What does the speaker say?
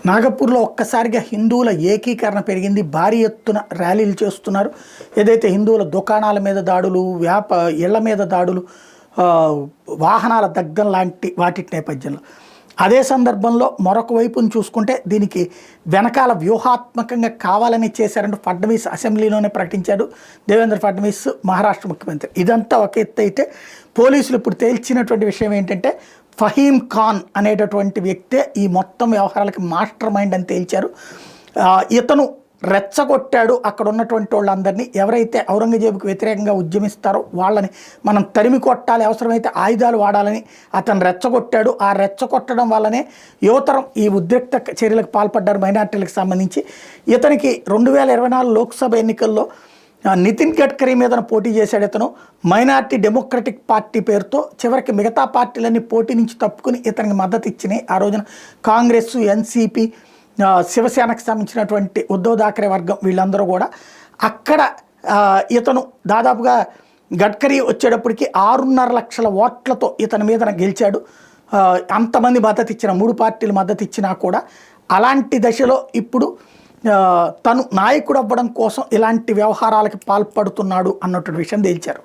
నాగపూర్లో ఒక్కసారిగా హిందువుల ఏకీకరణ పెరిగింది. భారీ ఎత్తున ర్యాలీలు చేస్తున్నారు. ఏదైతే హిందువుల దుకాణాల మీద దాడులు, ఇళ్ల మీద దాడులు, వాహనాల దగ్గం లాంటి వాటి నేపథ్యంలో, అదే సందర్భంలో మరొక వైపును చూసుకుంటే దీనికి వెనకాల వ్యూహాత్మకంగా కావాలని చేశారంటూ ఫడ్నవీస్ అసెంబ్లీలోనే ప్రకటించాడు. దేవేంద్ర ఫడ్నవీస్ మహారాష్ట్ర ముఖ్యమంత్రి. ఇదంతా ఒక ఎత్తు అయితే, పోలీసులు ఇప్పుడు తేల్చినటువంటి విషయం ఏంటంటే ఫహీం ఖాన్ అనేటటువంటి వ్యక్తే ఈ మొత్తం వ్యవహారాలకి మాస్టర్ మైండ్ అని తేల్చారు. ఇతను రెచ్చగొట్టాడు అక్కడ ఉన్నటువంటి వాళ్ళందరినీ. ఎవరైతే ఔరంగజేబుకు వ్యతిరేకంగా ఉద్యమిస్తారో వాళ్ళని మనం తరిమి కొట్టాలి, అవసరమైతే ఆయుధాలు వాడాలని అతను రెచ్చగొట్టాడు. ఆ రెచ్చగొట్టడం వల్లనే యువతరం ఈ ఉద్రిక్త చర్యలకు పాల్పడ్డారు మైనార్టీలకు సంబంధించి. ఇతనికి 2024 లోక్సభ ఎన్నికల్లో నితిన్ గడ్కరీ మీద పోటీ చేశాడు. ఇతను మైనార్టీ డెమోక్రటిక్ పార్టీ పేరుతో. చివరికి మిగతా పార్టీలన్నీ పోటీ నుంచి తప్పుకుని ఇతనికి మద్దతు ఇచ్చినాయి. ఆ రోజున కాంగ్రెస్, ఎన్సీపీ, శివసేనకు సంబంధించినటువంటి ఉద్ధవ్ థాకరే వర్గం వీళ్ళందరూ కూడా. అక్కడ ఇతను దాదాపుగా గడ్కరీ వచ్చేటప్పటికి 6.5 లక్షల ఓట్లతో ఇతని మీద గెలిచాడు. అంతమంది మద్దతు ఇచ్చిన 3 పార్టీలు మద్దతు ఇచ్చినా కూడా అలాంటి దశలో ఇప్పుడు తను నాయకుడు అవ్వడం కోసం ఇలాంటి వ్యవహారాలకు పాల్పడుతున్నాడు అన్నటువంటి విషయం తేల్చారు.